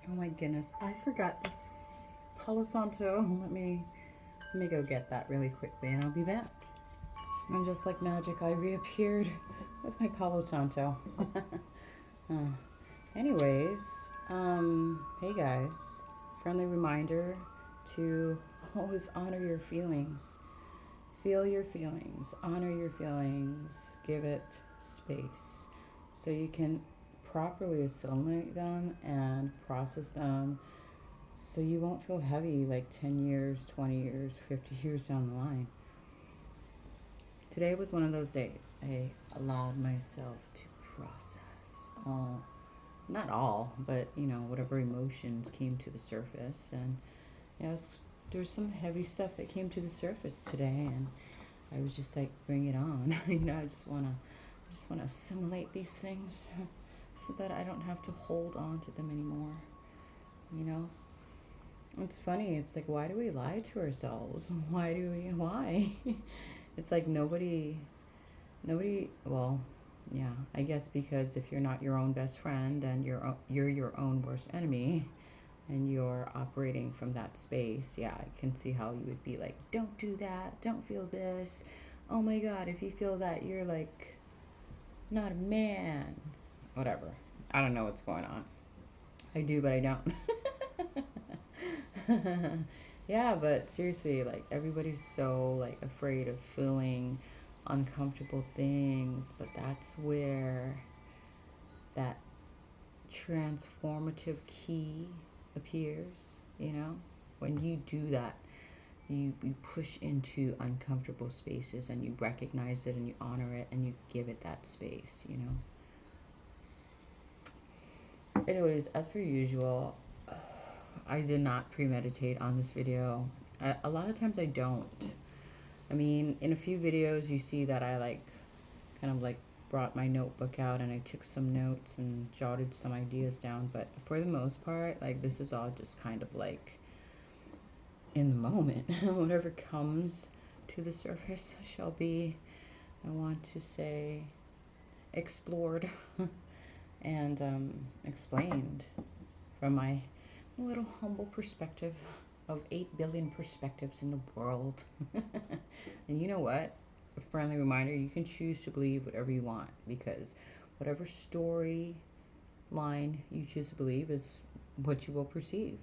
Oh my goodness, I forgot this Palo Santo. Let me go get that really quickly and I'll be back. And just like magic, I reappeared with my Palo Santo. uh, anyways, hey guys, friendly reminder to always honor your feelings. Feel your feelings, honor your feelings, give it space so you can properly assimilate them and process them so you won't feel heavy like 10 years, 20 years, 50 years down the line. Today was one of those days. I allowed myself to process all, not all, but whatever emotions came to the surface. And yes, there's some heavy stuff that came to the surface today, and I was just like, bring it on. I just wanna assimilate these things so that I don't have to hold on to them anymore. You know, it's funny. It's like, why do we lie to ourselves? Why? It's like nobody. Well, yeah, I guess because if you're not your own best friend and you're your own worst enemy, and you're operating from that space, yeah, I can see how you would be like, don't do that, don't feel this. Oh my God, if you feel that, you're like not a man. Whatever. I don't know what's going on. I do, but I don't. Yeah, but seriously, like everybody's so like afraid of feeling uncomfortable things, but that's where that transformative key appears, when you do that, you push into uncomfortable spaces and you recognize it and you honor it and you give it that space. Anyways, as per usual, I did not premeditate on this video. A lot of times I don't. I mean, in a few videos you see that I like kind of like brought my notebook out and I took some notes and jotted some ideas down, but for the most part, like this is all just kind of like in the moment. Whatever comes to the surface shall be, I want to say, explored and explained from my little humble perspective of 8 billion perspectives in the world. And you know what? A friendly reminder, you can choose to believe whatever you want because whatever story line you choose to believe is what you will perceive.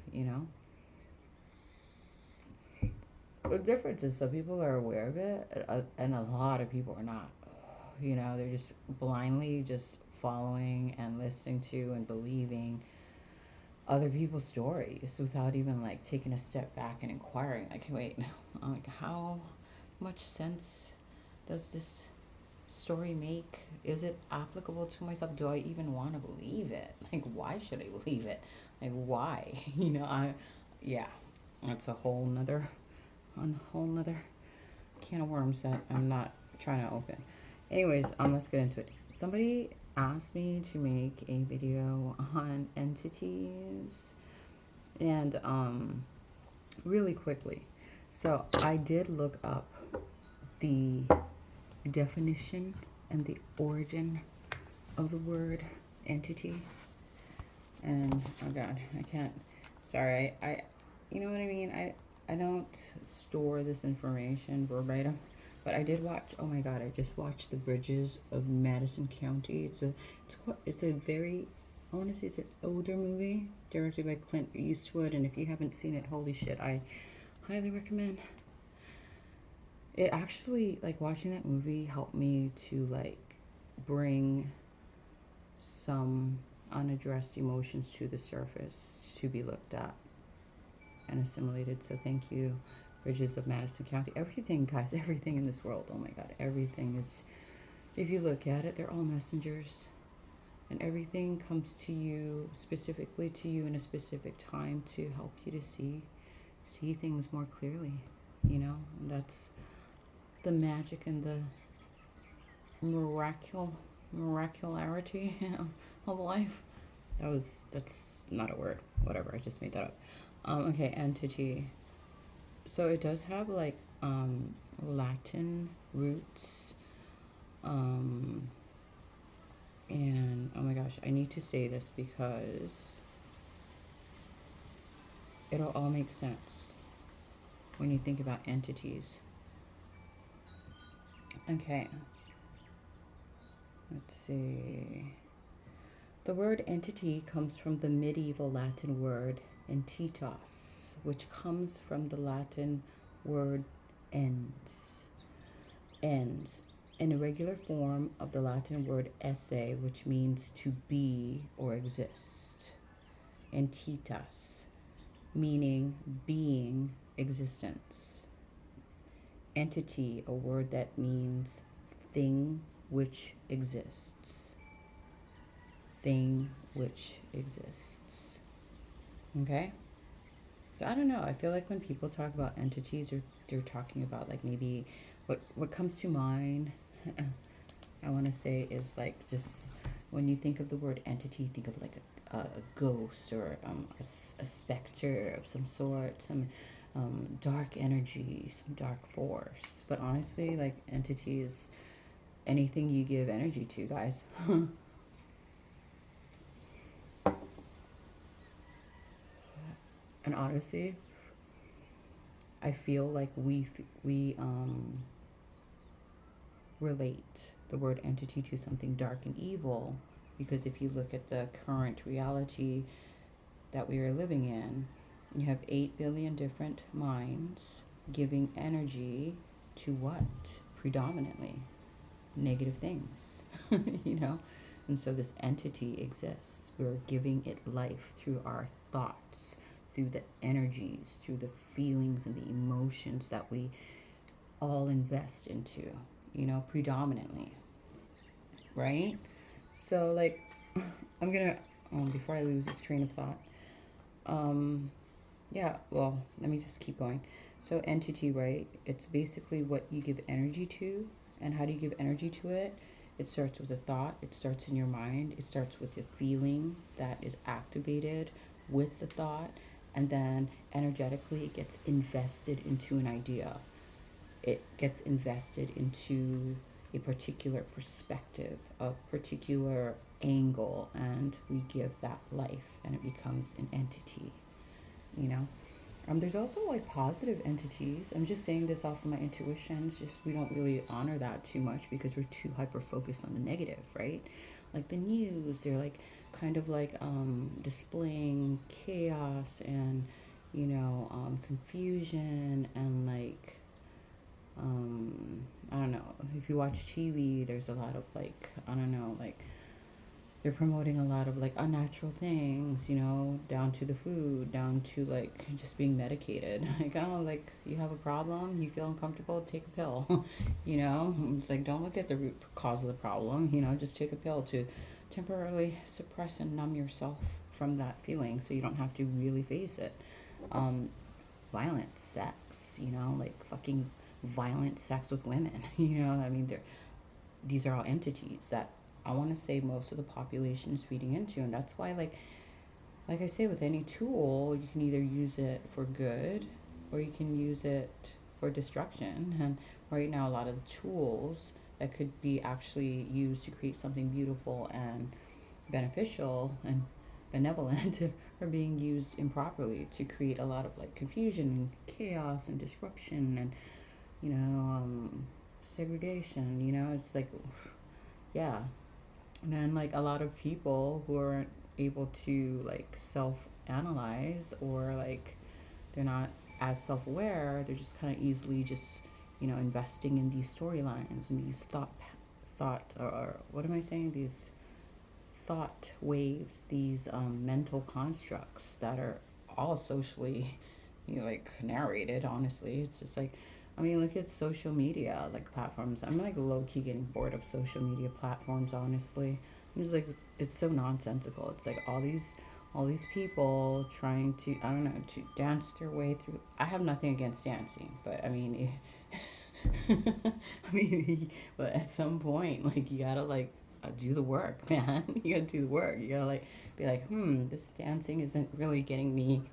The difference is some people are aware of it and a lot of people are not. They're just blindly just following and listening to and believing other people's stories without even like taking a step back and inquiring like, wait, like how much sense does this story make? Is it applicable to myself? Do I even want to believe it? Like, why should I believe it? Like, why? Yeah, that's a whole nother can of worms that I'm not trying to open. Anyways, let's get into it. Somebody asked me to make a video on entities, and really quickly. So I did look up the definition and the origin of the word entity, and oh god, I can't. Sorry, you know what I mean. I don't store this information verbatim, but I did watch. Oh my god, I just watched The Bridges of Madison County. It's a very, I want to say it's an older movie directed by Clint Eastwood, and if you haven't seen it, holy shit, I highly recommend. It actually, like, watching that movie helped me to like bring some unaddressed emotions to the surface to be looked at and assimilated. So thank you, Bridges of Madison County. Everything, guys, everything in this world, oh my god, everything is, if you look at it, they're all messengers. And everything comes to you, specifically to you in a specific time to help you to see things more clearly. And that's the magic and the miracularity of life. That's not a word. Whatever, I just made that up. Okay, entity. So it does have like Latin roots. Um, and oh my gosh, I need to say this because it'll all make sense when you think about entities. Okay, let's see. The word entity comes from the medieval Latin word entitas, which comes from the Latin word ens. Ens, an irregular form of the Latin word esse, which means to be or exist. Entitas, meaning being, existence. Entity, a word that means thing which exists. Thing which exists. Okay? So I don't know. I feel like when people talk about entities, they're talking about like maybe what comes to mind. I want to say is like just when you think of the word entity, think of like a ghost or a specter of some sort, some dark energy, some dark force. But honestly, like entity is anything you give energy to, guys. And honestly, I feel like we relate the word entity to something dark and evil because if you look at the current reality that we are living in, you have 8 billion different minds giving energy to what? Predominantly negative things, you know? And so this entity exists. We're giving it life through our thoughts, through the energies, through the feelings and the emotions that we all invest into, you know, predominantly, right? So, like, I'm gonna, before I lose this train of thought, um, yeah, well, let me just keep going. So, entity, right? It's basically what you give energy to. And how do you give energy to it? It starts with a thought, it starts in your mind, it starts with a feeling that is activated with the thought, and then energetically it gets invested into an idea. It gets invested into a particular perspective, a particular angle, and we give that life, and it becomes an entity, you know? There's also like positive entities. I'm just saying this off of my intuition. It's just we don't really honor that too much because we're too hyper focused on the negative, right? Like the news, they're like kind of like displaying chaos and confusion and like I don't know. If you watch TV, there's a lot of like I don't know like they're promoting a lot of like unnatural things, down to the food, down to like just being medicated. Like, oh, like you have a problem, you feel uncomfortable, take a pill. It's like don't look at the root cause of the problem. Just take a pill to temporarily suppress and numb yourself from that feeling, so you don't have to really face it. Um, Violent sex, like fucking violent sex with women. I mean, these are all entities that I want to say most of the population is feeding into, and that's why like I say with any tool, you can either use it for good or you can use it for destruction. And right now, a lot of the tools that could be actually used to create something beautiful and beneficial and benevolent are being used improperly to create a lot of like confusion and chaos and disruption and segregation. It's like yeah. And then like a lot of people who aren't able to like self analyze or like they're not as self aware, they're just kind of easily just investing in these storylines and these thought or what am I saying, these thought waves, these mental constructs that are all socially like narrated. Honestly, it's just like I mean, look at social media like platforms. I'm like low key getting bored of social media platforms. Honestly, I'm just like it's so nonsensical. It's like all these people trying to I don't know to dance their way through. I have nothing against dancing, but I mean, I mean, but at some point, like you gotta like do the work, man. You gotta do the work. You gotta like be like, this dancing isn't really getting me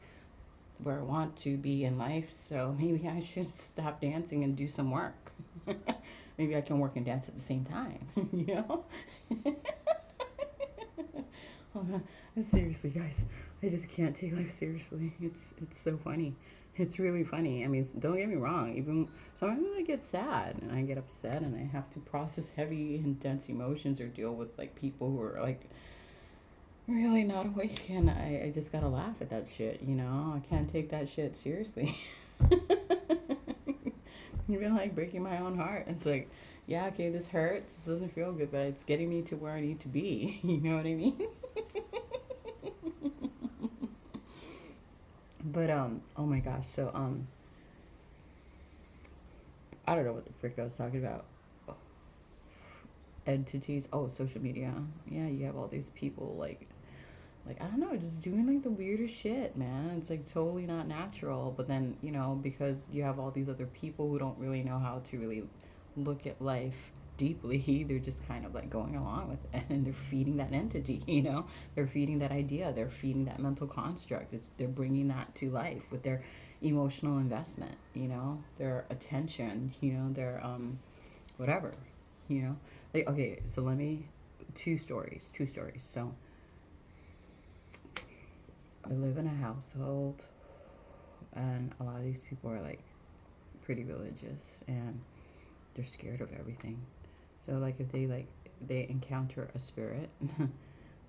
where I want to be in life, so maybe I should stop dancing and do some work. Maybe I can work and dance at the same time, Seriously, guys, I just can't take life seriously. It's so funny. It's really funny. I mean, don't get me wrong. Even sometimes I get sad and I get upset and I have to process heavy, intense emotions or deal with like people who are like really not awake, and I just gotta laugh at that shit. You know, I can't take that shit seriously. Even like breaking my own heart. It's like, yeah, okay, this hurts. This doesn't feel good, but it's getting me to where I need to be. You know what I mean? But oh my gosh. So I don't know what the frick I was talking about. Entities. Oh, social media. Yeah, you have all these people like I don't know, just doing like the weirdest shit, man. It's like totally not natural. But then, you know, because you have all these other people who don't really know how to really look at life deeply, they're just kind of like going along with it, and they're feeding that entity, you know, they're feeding that idea, they're feeding that mental construct. They're bringing that to life with their emotional investment, you know, their attention, you know, their whatever, you know. Like, okay, so let me two stories. So I live in a household, and a lot of these people are like pretty religious, and they're scared of everything. So like if they encounter a spirit,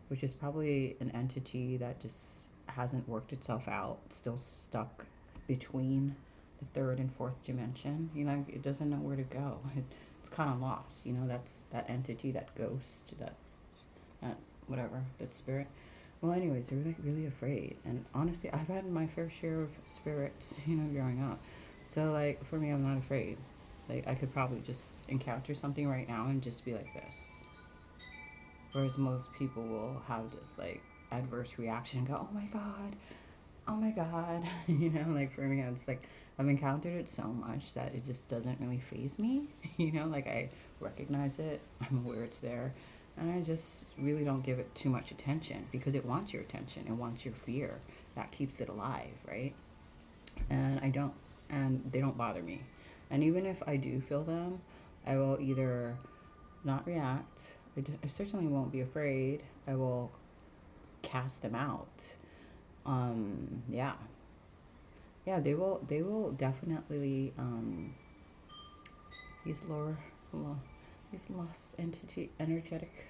which is probably an entity that just hasn't worked itself out, still stuck between the third and fourth dimension. You know, it doesn't know where to go. It's kind of lost. You know, that's that entity, that ghost, that whatever, that spirit. Well, anyways, they're like really afraid, and honestly, I've had my fair share of spirits, you know, growing up. So like for me, I'm not afraid. Like I could probably just encounter something right now and just be like this. Whereas most people will have this like adverse reaction and go, oh my God, oh my God. You know, like for me, it's like I've encountered it so much that it just doesn't really faze me. You know, like I recognize it, I'm aware it's there, and I just really don't give it too much attention because it wants your attention, it wants your fear. That keeps it alive, right? And I don't, and they don't bother me. And even if I do feel them, I will either not react. I certainly won't be afraid. I will cast them out. Yeah, yeah. They will definitely. These lower, these lost entity, energetic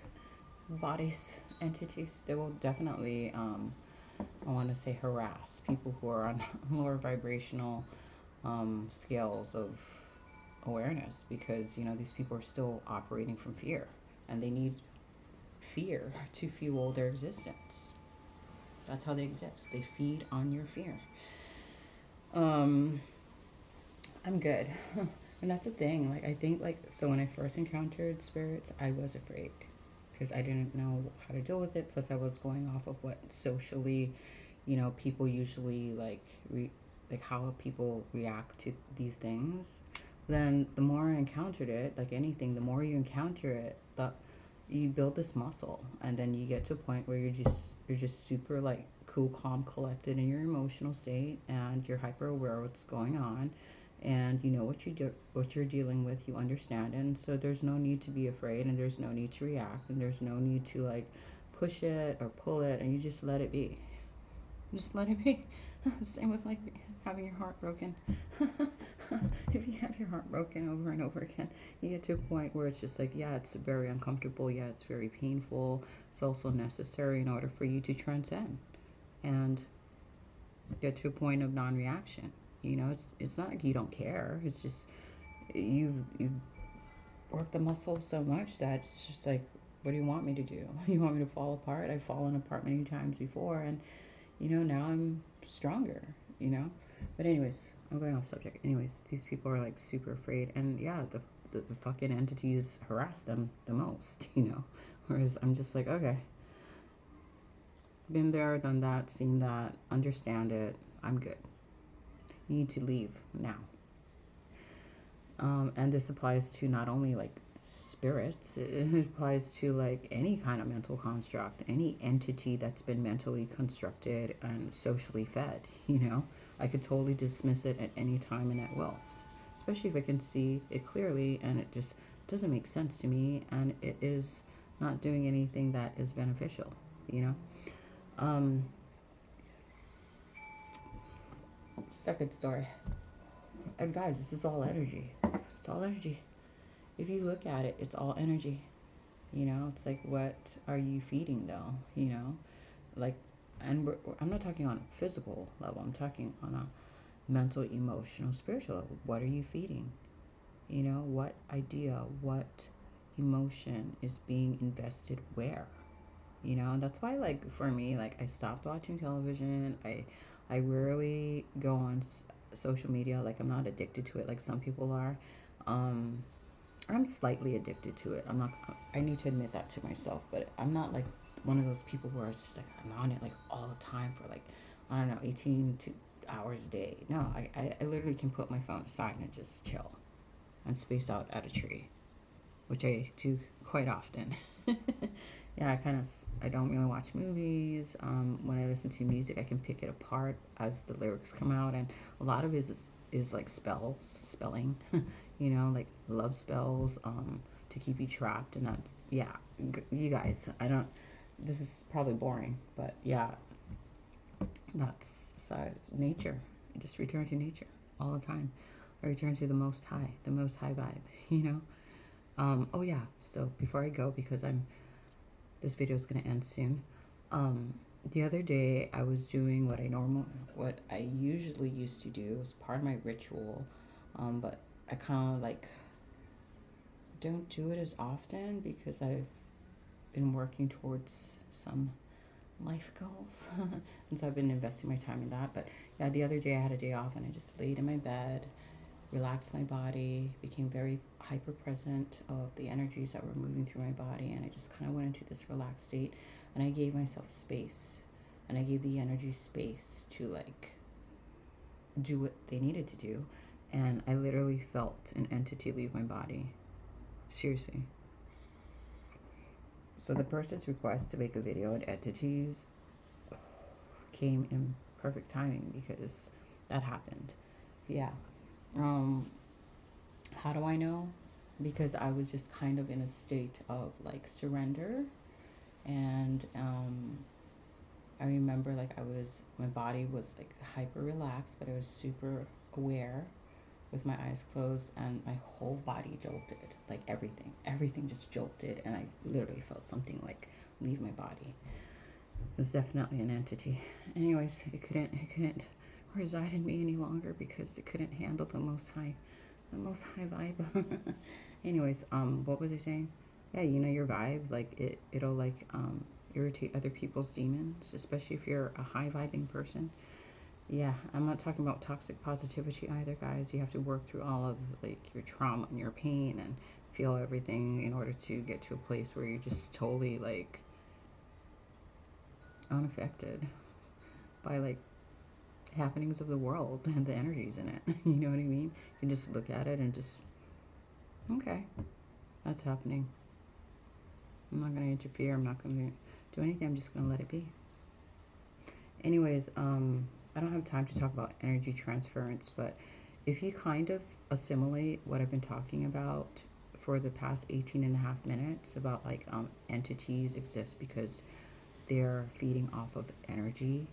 bodies, entities. They will definitely. I want to say harass people who are on lower vibrational scales of awareness, because you know these people are still operating from fear, and they need fear to fuel their existence. That's how they exist. They feed on your fear. Um, I'm good. And that's the thing. Like I think like so when I first encountered spirits, I was afraid because I didn't know how to deal with it. Plus, I was going off of what socially, you know, people usually like how people react to these things. Then the more I encountered it, like anything, the more you encounter it, the you build this muscle, and then you get to a point where you're just super like cool, calm, collected in your emotional state, and you're hyper aware of what's going on, and you know what you're dealing with. You understand it, and so there's no need to be afraid, and there's no need to react, and there's no need to like push it or pull it, and you just let it be. Just let it be. Same with like having your heart broken. If you have your heart broken over and over again, you get to a point where it's just like, yeah, it's very uncomfortable. Yeah, it's very painful. It's also necessary in order for you to transcend and get to a point of non-reaction. You know, it's not like you don't care. It's just you've worked the muscle so much that it's just like, what do you want me to do? You want me to fall apart? I've fallen apart many times before, and you know, now I'm stronger, you know? But anyways, I'm going off subject. Anyways, these people are like super afraid, and yeah, the fucking entities harass them the most, you know? Whereas I'm just like, okay, been there, done that, seen that, understand it, I'm good. You need to leave now. And this applies to not only like spirits, it applies to like any kind of mental construct, any entity that's been mentally constructed and socially fed, you know? I could totally dismiss it at any time and at will, especially if I can see it clearly and it just doesn't make sense to me and it is not doing anything that is beneficial, you know? Um, second story. And guys, this is all energy. It's all energy. If you look at it, it's all energy. You know, it's like, what are you feeding though? You know, like, and I'm not talking on a physical level. I'm talking on a mental, emotional, spiritual level. What are you feeding? You know, what idea, what emotion is being invested where? You know, and that's why, like, for me, like, I stopped watching television. I rarely go on social media. Like, I'm not addicted to it like some people are. Um, I'm slightly addicted to it. I'm not. I need to admit that to myself, but I'm not like one of those people where it's just like I'm on it like all the time for like, I don't know, 18 hours a day. No, I literally can put my phone aside and just chill and space out at a tree, which I do quite often. Yeah, I don't really watch movies. When I listen to music, I can pick it apart as the lyrics come out, and a lot of it is like spelling, you know, like love spells, to keep you trapped, and that. Yeah, you guys, I don't. This is probably boring, but yeah, that's nature. You just return to nature all the time. I return to the most high vibe, you know. Oh yeah. So before I go, because this video is gonna end soon. Um, the other day I was doing what I usually used to do as part of my ritual, but I kind of like don't do it as often because I've been working towards some life goals, and so I've been investing my time in that. But yeah, the other day I had a day off and I just laid in my bed, relaxed my body, became very hyper present of the energies that were moving through my body, and I just kind of went into this relaxed state, and I gave myself space, and I gave the energy space to like do what they needed to do, and I literally felt an entity leave my body. Seriously. So the person's request to make a video on entities came in perfect timing because that happened. Yeah. Um, how do I know? Because I was just kind of in a state of like surrender, and I remember like my body was like hyper relaxed, but I was super aware with my eyes closed, and my whole body jolted, like everything just jolted, and I literally felt something like leave my body. It was definitely an entity. Anyways, it couldn't reside in me any longer because it couldn't handle the most high vibe. Anyways, what was I saying? Yeah, you know your vibe, like it'll like irritate other people's demons, especially if you're a high vibing person. Yeah, I'm not talking about toxic positivity either, guys. You have to work through all of like your trauma and your pain and feel everything in order to get to a place where you're just totally like unaffected by like happenings of the world and the energies in it. You know what I mean? You can just look at it and just, okay, that's happening. I'm not going to interfere. I'm not going to do anything. I'm just going to let it be. Anyways, I don't have time to talk about energy transference, but if you kind of assimilate what I've been talking about for the past 18 and a half minutes about like entities exist because they're feeding off of energy,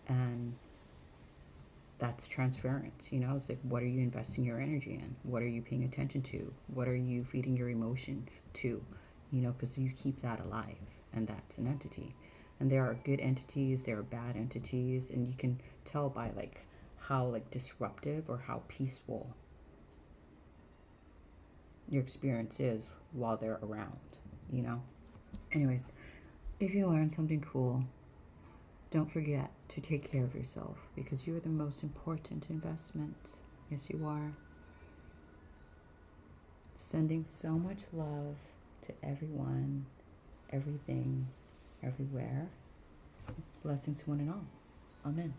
and that's transference. You know, it's like, what are you investing your energy in? What are you paying attention to? What are you feeding your emotion to? You know, because you keep that alive, and that's an entity. And there are good entities, there are bad entities, and you can tell by like how like disruptive or how peaceful your experience is while they're around, you know. Anyways, if you learn something cool, don't forget to take care of yourself because you're the most important investment. Yes, you are. Sending so much love to everyone, everything, everywhere. Blessings to one and all. Amen.